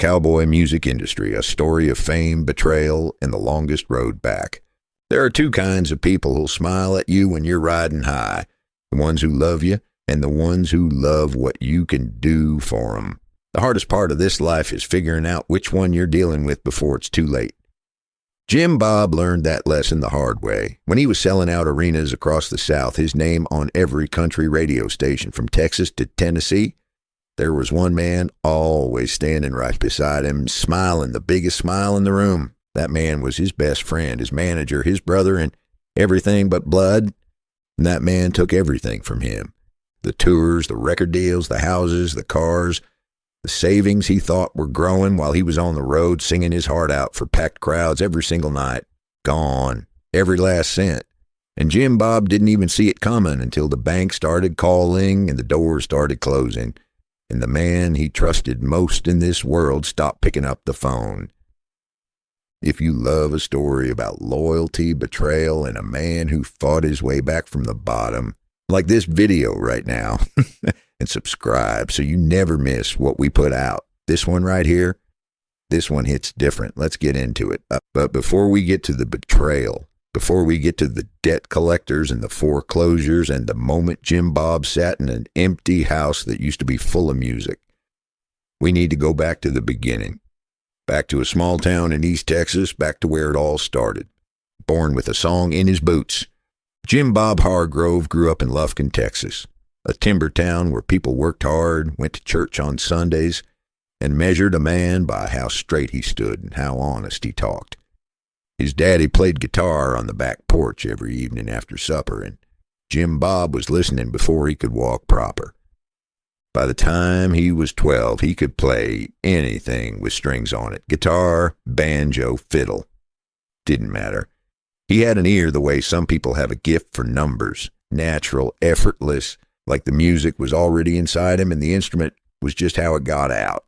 Cowboy music industry, a story of fame, betrayal, and the longest road back. There are two kinds of people who'll smile at you when you're riding high. The ones who love you and the ones who love what you can do for them. The hardest part of this life is figuring out which one you're dealing with before it's too late. Jim Bob learned that lesson the hard way. When he was selling out arenas across the South, his name on every country radio station from Texas to Tennessee, there was one man always standing right beside him, smiling, the biggest smile in the room. That man was his best friend, his manager, his brother, and everything but blood. And that man took everything from him. The tours, the record deals, the houses, the cars, the savings he thought were growing while he was on the road singing his heart out for packed crowds every single night. Gone. Every last cent. And Jim Bob didn't even see it coming until the bank started calling and the doors started closing. And the man he trusted most in this world stopped picking up the phone. If you love a story about loyalty, betrayal, and a man who fought his way back from the bottom, like this video right now, and subscribe so you never miss what we put out. This one right here, this one hits different. Let's get into it. But before we get to the betrayal, before we get to the debt collectors and the foreclosures and the moment Jim Bob sat in an empty house that used to be full of music, we need to go back to the beginning. Back to a small town in East Texas, back to where it all started. Born with a song in his boots, Jim Bob Hargrove grew up in Lufkin, Texas, a timber town where people worked hard, went to church on Sundays, and measured a man by how straight he stood and how honest he talked. His daddy played guitar on the back porch every evening after supper, and Jim Bob was listening before he could walk proper. By the time he was 12, he could play anything with strings on it. Guitar, banjo, fiddle. Didn't matter. He had an ear the way some people have a gift for numbers. Natural, effortless, like the music was already inside him and the instrument was just how it got out.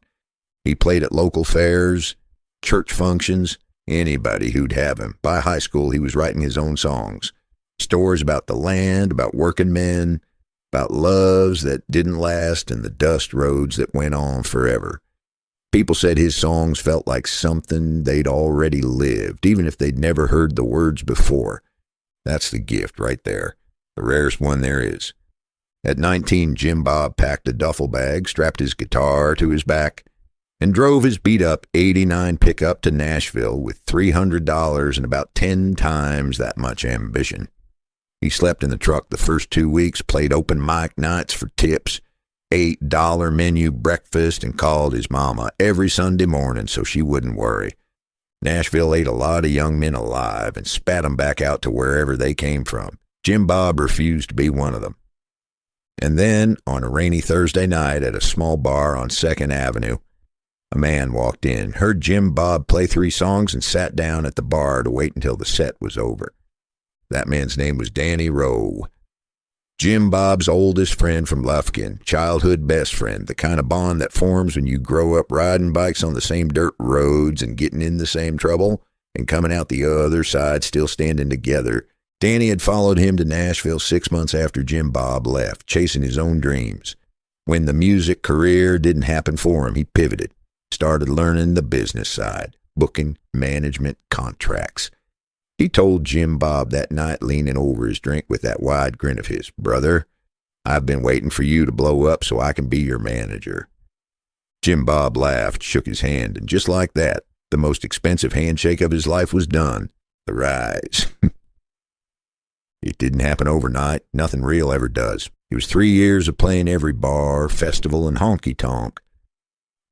He played at local fairs, church functions, anybody who'd have him. By high school, he was writing his own songs. Stories about the land, about working men, about loves that didn't last and the dust roads that went on forever. People said his songs felt like something they'd already lived, even if they'd never heard the words before. That's the gift right there, the rarest one there is. At 19, Jim Bob packed a duffel bag, strapped his guitar to his back, and drove his beat-up '89 pickup to Nashville with $300 and about 10 times that much ambition. He slept in the truck the first 2 weeks, played open mic nights for tips, $8 menu breakfast, and called his mama every Sunday morning so she wouldn't worry. Nashville ate a lot of young men alive and spat them back out to wherever they came from. Jim Bob refused to be one of them. And then, on a rainy Thursday night at a small bar on 2nd Avenue, a man walked in, heard Jim Bob play 3 songs, and sat down at the bar to wait until the set was over. That man's name was Danny Rowe. Jim Bob's oldest friend from Lufkin, childhood best friend, the kind of bond that forms when you grow up riding bikes on the same dirt roads and getting in the same trouble and coming out the other side still standing together. Danny had followed him to Nashville 6 months after Jim Bob left, chasing his own dreams. When the music career didn't happen for him, he pivoted, started learning the business side, booking, management, contracts. He told Jim Bob that night, leaning over his drink with that wide grin of his, "Brother, I've been waiting for you to blow up so I can be your manager." Jim Bob laughed, shook his hand, and just like that, the most expensive handshake of his life was done. The rise. It didn't happen overnight. Nothing real ever does. It was 3 years of playing every bar, festival, and honky-tonk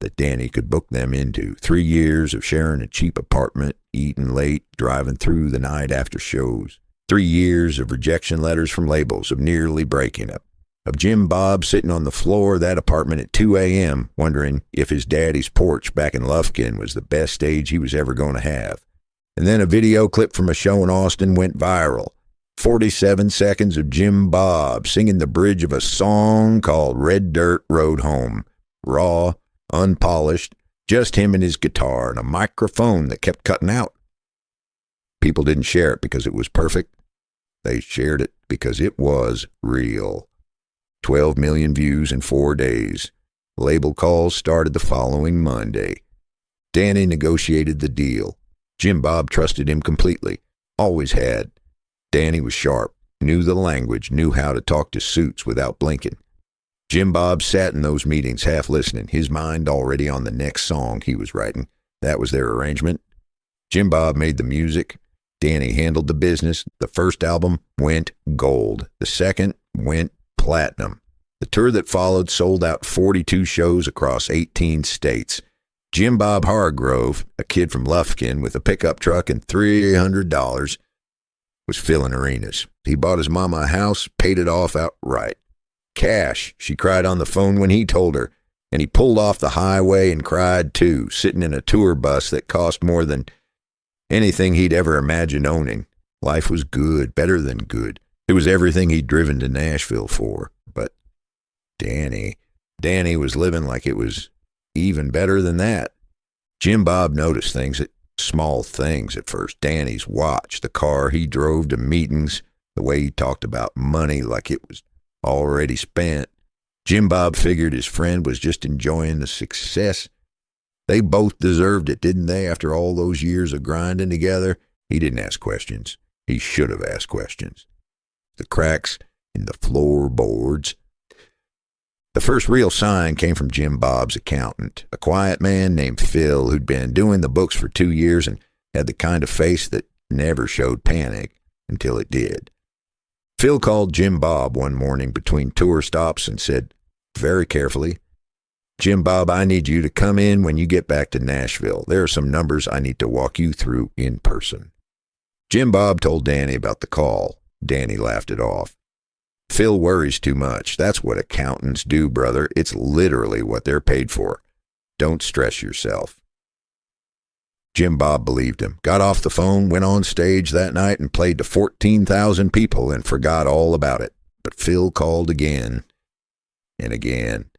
that Danny could book them into. 3 years of sharing a cheap apartment, eating late, driving through the night after shows. 3 years of rejection letters from labels, of nearly breaking up. Of Jim Bob sitting on the floor of that apartment at 2 a.m., wondering if his daddy's porch back in Lufkin was the best stage he was ever going to have. And then a video clip from a show in Austin went viral. 47 seconds of Jim Bob singing the bridge of a song called Red Dirt Road Home. Raw, unpolished, just him and his guitar and a microphone that kept cutting out. People didn't share it because it was perfect. They shared it because it was real. 12 million views in 4 days. Label calls started the following Monday. Danny negotiated the deal. Jim Bob trusted him completely. Always had. Danny was sharp, knew the language, knew how to talk to suits without blinking. Jim Bob sat in those meetings half listening, his mind already on the next song he was writing. That was their arrangement. Jim Bob made the music. Danny handled the business. The first album went gold. The second went platinum. The tour that followed sold out 42 shows across 18 states. Jim Bob Hargrove, a kid from Lufkin with a pickup truck and $300, was filling arenas. He bought his mama a house, paid it off outright. Cash, she cried on the phone when he told her, and he pulled off the highway and cried too, sitting in a tour bus that cost more than anything he'd ever imagined owning. Life was good, better than good. It was everything he'd driven to Nashville for. But Danny was living like it was even better than that. Jim Bob noticed small things at first. Danny's watch, the car he drove to meetings, the way he talked about money like it was already spent. Jim Bob figured his friend was just enjoying the success. They both deserved it, didn't they, after all those years of grinding together? He didn't ask questions. He should have asked questions. The cracks in the floorboards. The first real sign came from Jim Bob's accountant, a quiet man named Phil who'd been doing the books for 2 years and had the kind of face that never showed panic until it did. Phil called Jim Bob one morning between tour stops and said, very carefully, Jim Bob, I need you to come in when you get back to Nashville. There are some numbers I need to walk you through in person. Jim Bob told Danny about the call. Danny laughed it off. Phil worries too much. That's what accountants do, brother. It's literally what they're paid for. Don't stress yourself. Jim Bob believed him, got off the phone, went on stage that night and played to 14,000 people and forgot all about it. But Phil called again and again.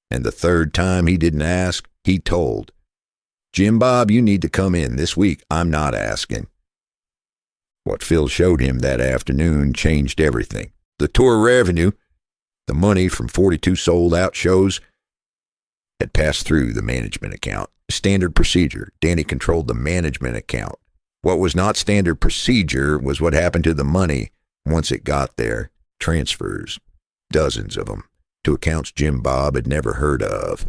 And the third time he didn't ask, he told. Jim Bob, you need to come in this week. I'm not asking. What Phil showed him that afternoon changed everything. The tour revenue, the money from 42 sold-out shows, had passed through the management account. Standard procedure. Danny controlled the management account. What was not standard procedure was what happened to the money once it got there. Transfers. Dozens of them. To accounts Jim Bob had never heard of.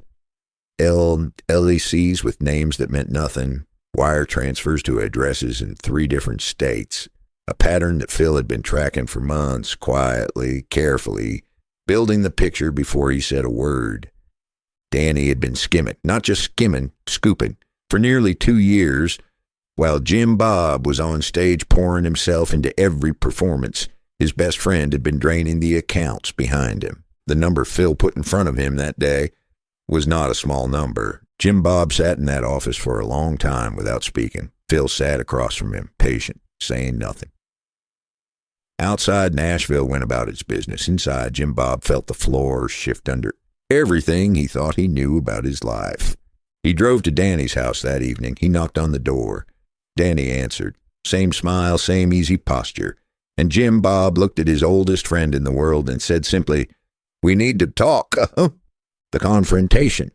LECs with names that meant nothing. Wire transfers to addresses in 3 different states. A pattern that Phil had been tracking for months, quietly, carefully, building the picture before he said a word. Danny had been skimming, not just skimming, scooping, for nearly 2 years, while Jim Bob was on stage pouring himself into every performance. His best friend had been draining the accounts behind him. The number Phil put in front of him that day was not a small number. Jim Bob sat in that office for a long time without speaking. Phil sat across from him, patient, saying nothing. Outside, Nashville went about its business. Inside, Jim Bob felt the floor shift under everything he thought he knew about his life. He drove to Danny's house that evening. He knocked on the door. Danny answered. Same smile, same easy posture. And Jim Bob looked at his oldest friend in the world and said simply, "We need to talk." The confrontation.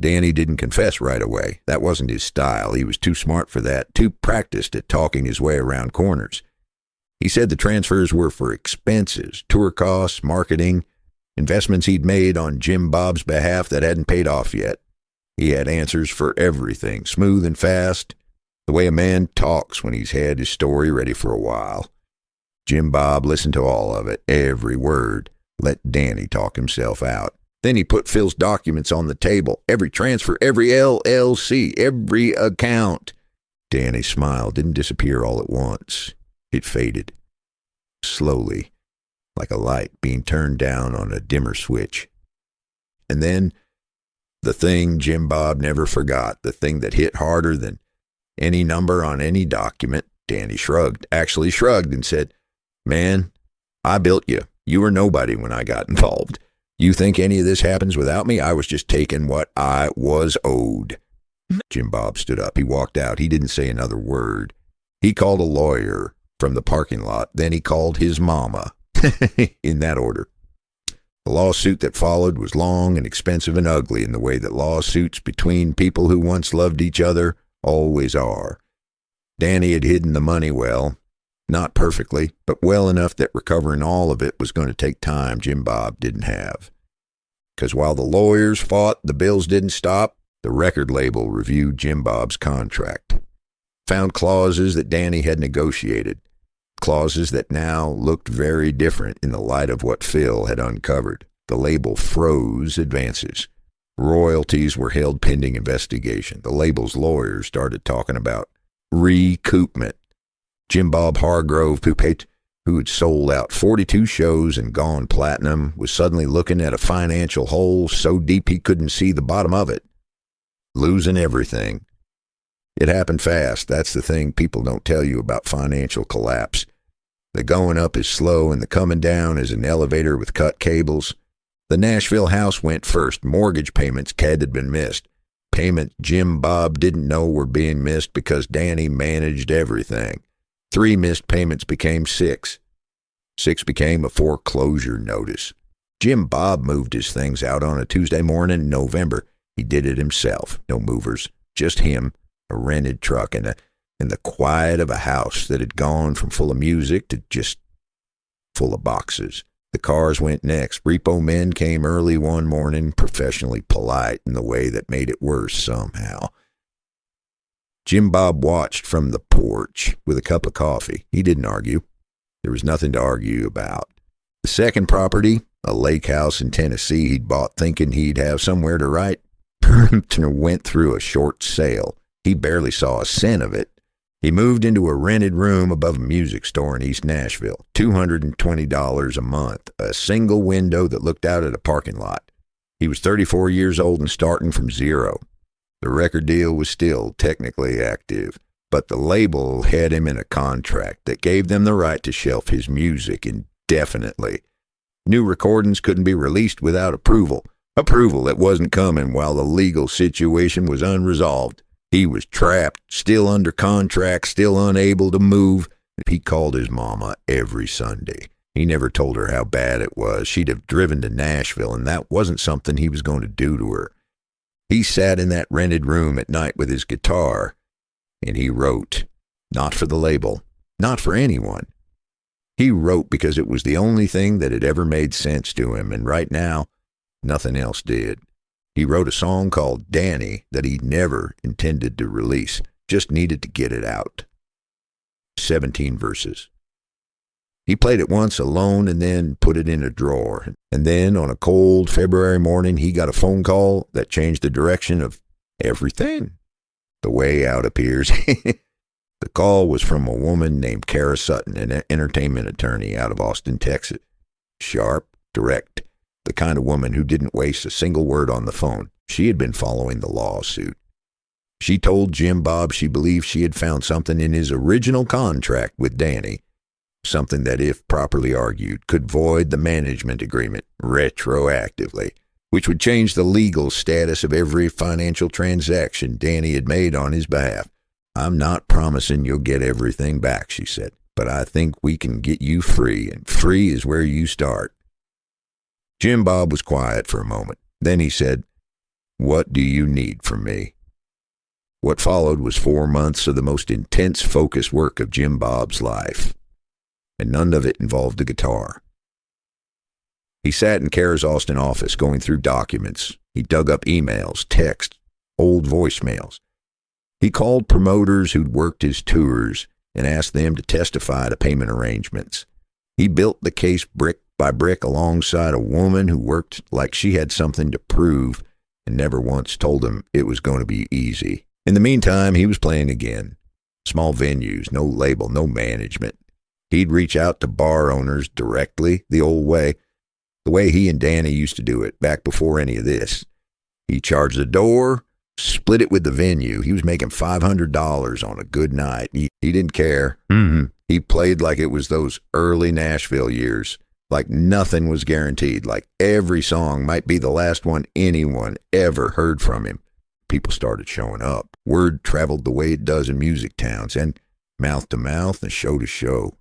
Danny didn't confess right away. That wasn't his style. He was too smart for that, too practiced at talking his way around corners. He said the transfers were for expenses, tour costs, marketing, investments he'd made on Jim Bob's behalf that hadn't paid off yet. He had answers for everything, smooth and fast, the way a man talks when he's had his story ready for a while. Jim Bob listened to all of it, every word, let Danny talk himself out. Then he put Phil's documents on the table, every transfer, every LLC, every account. Danny's smile didn't disappear all at once. It faded, slowly, like a light being turned down on a dimmer switch. And then, the thing Jim Bob never forgot, the thing that hit harder than any number on any document, Danny actually shrugged and said, "Man, I built you. You were nobody when I got involved. You think any of this happens without me? I was just taking what I was owed." Jim Bob stood up. He walked out. He didn't say another word. He called a lawyer from the parking lot. Then he called his mama, in that order. The lawsuit that followed was long and expensive and ugly in the way that lawsuits between people who once loved each other always are. Danny had hidden the money well, not perfectly, but well enough that recovering all of it was going to take time Jim Bob didn't have. Because while the lawyers fought, the bills didn't stop. The record label reviewed Jim Bob's contract, found clauses that Danny had negotiated, clauses that now looked very different in the light of what Phil had uncovered. The label froze advances. Royalties were held pending investigation. The label's lawyers started talking about recoupment. Jim Bob Hargrove, who had sold out 42 shows and gone platinum, was suddenly looking at a financial hole so deep he couldn't see the bottom of it, losing everything. It happened fast. That's the thing people don't tell you about financial collapse. The going up is slow and the coming down is an elevator with cut cables. The Nashville house went first. Mortgage payments had been missed. Payments Jim Bob didn't know were being missed because Danny managed everything. 3 missed payments became 6. 6 became a foreclosure notice. Jim Bob moved his things out on a Tuesday morning in November. He did it himself. No movers, just him, a rented truck, and the quiet of a house that had gone from full of music to just full of boxes. The cars went next. Repo men came early one morning, professionally polite in the way that made it worse somehow. Jim Bob watched from the porch with a cup of coffee. He didn't argue. There was nothing to argue about. The second property, a lake house in Tennessee he'd bought thinking he'd have somewhere to write, went through a short sale. He barely saw a cent of it. He moved into a rented room above a music store in East Nashville, $220 a month, a single window that looked out at a parking lot. He was 34 years old and starting from zero. The record deal was still technically active, but the label had him in a contract that gave them the right to shelf his music indefinitely. New recordings couldn't be released without approval. Approval that wasn't coming while the legal situation was unresolved. He was trapped, still under contract, still unable to move. He called his mama every Sunday. He never told her how bad it was. She'd have driven to Nashville, and that wasn't something he was going to do to her. He sat in that rented room at night with his guitar, and he wrote. Not for the label, not for anyone. He wrote because it was the only thing that had ever made sense to him, and right now, nothing else did. He wrote a song called Danny that he never intended to release, just needed to get it out. 17 verses. He played it once alone and then put it in a drawer. And then on a cold February morning, he got a phone call that changed the direction of everything. The way out appears. The call was from a woman named Kara Sutton, an entertainment attorney out of Austin, Texas. Sharp, direct. The kind of woman who didn't waste a single word on the phone. She had been following the lawsuit. She told Jim Bob she believed she had found something in his original contract with Danny, something that, if properly argued, could void the management agreement retroactively, which would change the legal status of every financial transaction Danny had made on his behalf. I'm not promising you'll get everything back, she said, but I think we can get you free, and free is where you start. Jim Bob was quiet for a moment. Then he said, "What do you need from me?" What followed was 4 months of the most intense, focused work of Jim Bob's life, and none of it involved a guitar. He sat in Kara's Austin office going through documents. He dug up emails, texts, old voicemails. He called promoters who'd worked his tours and asked them to testify to payment arrangements. He built the case brick by brick alongside a woman who worked like she had something to prove and never once told him it was going to be easy. In the meantime, he was playing again. Small venues, no label, no management. He'd reach out to bar owners directly, the old way, the way he and Danny used to do it back before any of this. He charged the door, split it with the venue. He was making $500 on a good night. He didn't care. He played like it was those early Nashville years. Like nothing was guaranteed, like every song might be the last one anyone ever heard from him. People started showing up. Word traveled the way it does in music towns, and mouth to mouth and show to show.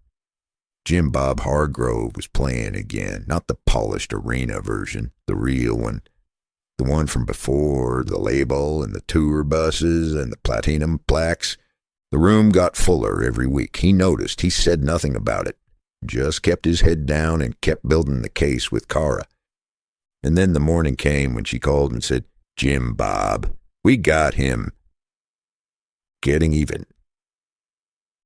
Jim Bob Hargrove was playing again, not the polished arena version, the real one. The one from before the label and the tour buses and the platinum plaques. The room got fuller every week. He noticed. He said nothing about it. Just kept his head down and kept building the case with Cara. And then the morning came when she called and said, "Jim Bob, we got him. Getting even."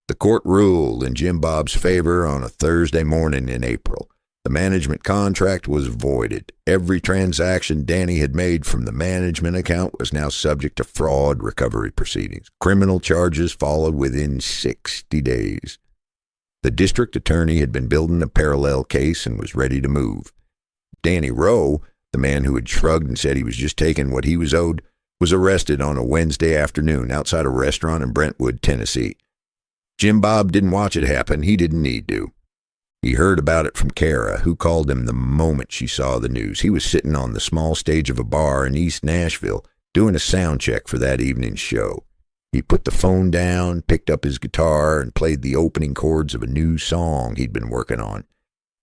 The court ruled in Jim Bob's favor on a Thursday morning in April. The management contract was voided. Every transaction Danny had made from the management account was now subject to fraud recovery proceedings. Criminal charges followed within 60 days. The district attorney had been building a parallel case and was ready to move. Danny Rowe, the man who had shrugged and said he was just taking what he was owed, was arrested on a Wednesday afternoon outside a restaurant in Brentwood, Tennessee. Jim Bob didn't watch it happen. He didn't need to. He heard about it from Cara, who called him the moment she saw the news. He was sitting on the small stage of a bar in East Nashville doing a sound check for that evening's show. He put the phone down, picked up his guitar, and played the opening chords of a new song he'd been working on.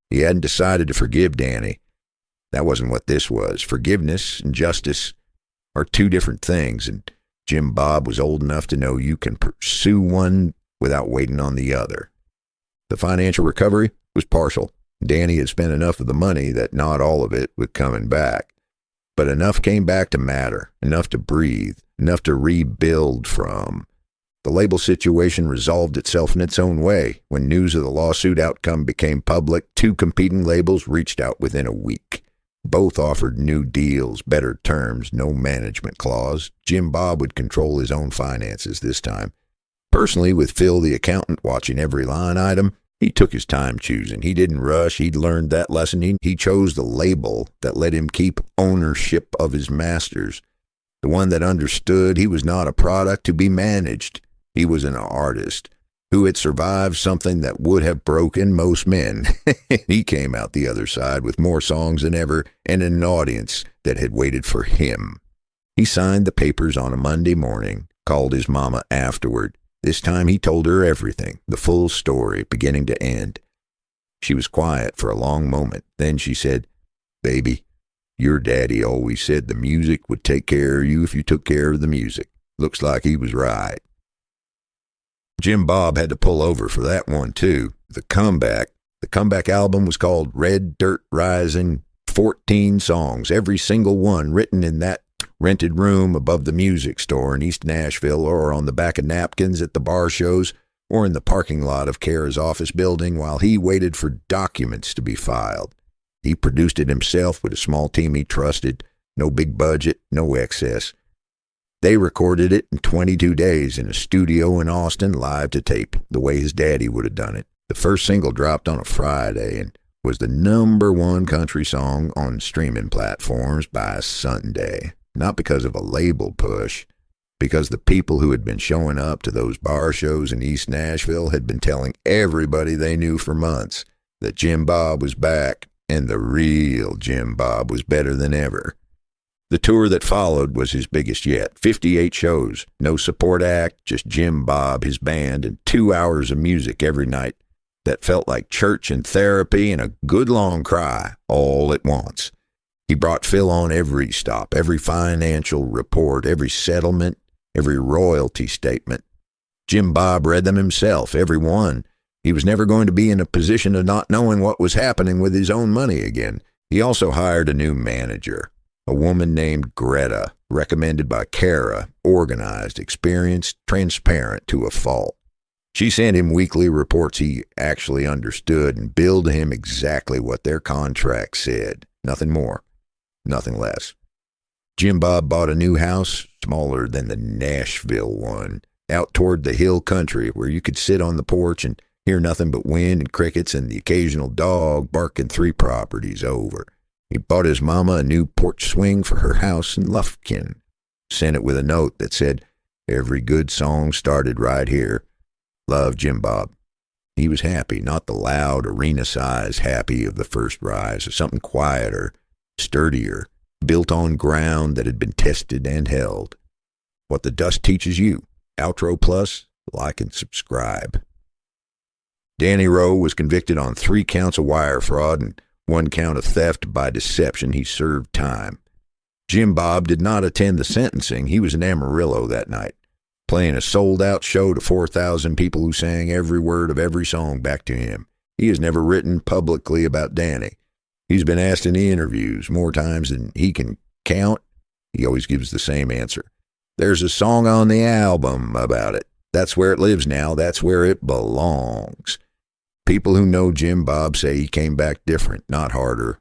He hadn't decided to forgive Danny. That wasn't what this was. Forgiveness and justice are two different things, and Jim Bob was old enough to know you can pursue one without waiting on the other. The financial recovery was partial. Danny had spent enough of the money that not all of it was coming back. But enough came back to matter, enough to breathe, enough to rebuild from. The label situation resolved itself in its own way. When news of the lawsuit outcome became public, two competing labels reached out within a week. Both offered new deals, better terms, no management clause. Jim Bob would control his own finances this time. Personally, with Phil the accountant watching every line item, he took his time choosing. He didn't rush. He'd learned that lesson. He chose the label that let him keep ownership of his masters. The one that understood he was not a product to be managed. He was an artist who had survived something that would have broken most men. He came out the other side with more songs than ever and an audience that had waited for him. He signed the papers on a Monday morning, called his mama afterward. This time he told her everything, the full story, beginning to end. She was quiet for a long moment. Then she said, "Baby, your daddy always said the music would take care of you if you took care of the music. Looks like he was right." Jim Bob had to pull over for that one, too. The comeback album was called Red Dirt Rising, 14 songs, every single one written in that rented room above the music store in East Nashville, or on the back of napkins at the bar shows, or in the parking lot of Cara's office building while he waited for documents to be filed. He produced it himself with a small team he trusted, no big budget, no excess. They recorded it in 22 days in a studio in Austin, live to tape, the way his daddy would have done it. The first single dropped on a Friday and was the #1 country song on streaming platforms by Sunday. Not because of a label push, because the people who had been showing up to those bar shows in East Nashville had been telling everybody they knew for months that Jim Bob was back, and the real Jim Bob was better than ever. The tour that followed was his biggest yet. 58 shows, no support act, just Jim Bob, his band, and 2 hours of music every night that felt like church and therapy and a good long cry all at once. He brought Phil on every stop, every financial report, every settlement, every royalty statement. Jim Bob read them himself, every one. He was never going to be in a position of not knowing what was happening with his own money again. He also hired a new manager, a woman named Greta, recommended by Cara, organized, experienced, transparent to a fault. She sent him weekly reports he actually understood and billed to him exactly what their contract said. Nothing more. Nothing less. Jim Bob bought a new house, smaller than the Nashville one, out toward the hill country where you could sit on the porch and hear nothing but wind and crickets and the occasional dog barking 3 properties over. He bought his mama a new porch swing for her house in Lufkin. Sent it with a note that said, "Every good song started right here. Love, Jim Bob." He was happy, not the loud arena-size happy of the first rise, or something quieter, sturdier, built on ground that had been tested and held. What the Dust Teaches You. Outro Plus. Like and subscribe. Danny Rowe was convicted on 3 counts of wire fraud and 1 count of theft by deception. He served time. Jim Bob did not attend the sentencing. He was in Amarillo that night, playing a sold-out show to 4,000 people who sang every word of every song back to him. He has never written publicly about Danny. He's been asked in the interviews more times than he can count. He always gives the same answer. There's a song on the album about it. That's where it lives now. That's where it belongs. People who know Jim Bob say he came back different, not harder.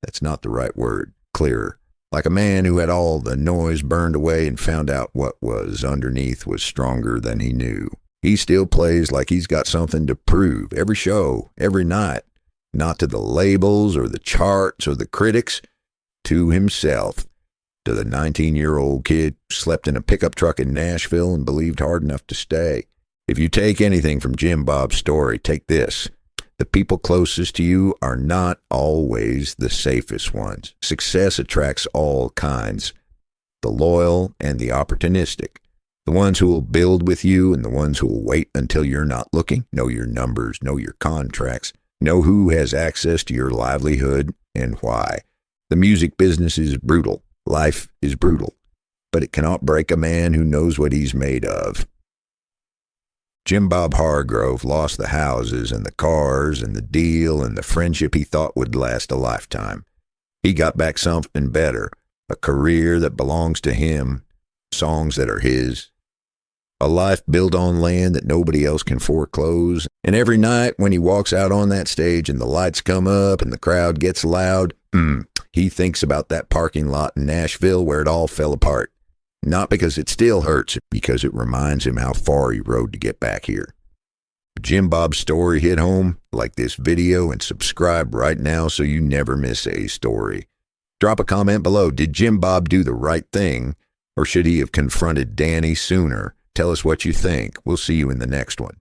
That's not the right word. Clearer. Like a man who had all the noise burned away and found out what was underneath was stronger than he knew. He still plays like he's got something to prove every show, every night. Not to the labels or the charts or the critics, to himself. To the 19-year-old kid who slept in a pickup truck in Nashville and believed hard enough to stay. If you take anything from Jim Bob's story, take this. The people closest to you are not always the safest ones. Success attracts all kinds, the loyal and the opportunistic. The ones who will build with you and the ones who will wait until you're not looking. Know your numbers, know your contracts, know who has access to your livelihood and why. The music business is brutal. Life is brutal, but it cannot break a man who knows what he's made of. Jim Bob Hargrove lost the houses and the cars and the deal and the friendship he thought would last a lifetime. He got back something better, a career that belongs to him, songs that are his, a life built on land that nobody else can foreclose. And every night when he walks out on that stage and the lights come up and the crowd gets loud, he thinks about that parking lot in Nashville where it all fell apart. Not because it still hurts, because it reminds him how far he rode to get back here. Jim Bob's story hit home? Like this video and subscribe right now so you never miss a story. Drop a comment below. Did Jim Bob do the right thing, or should he have confronted Danny sooner? Tell us what you think. We'll see you in the next one.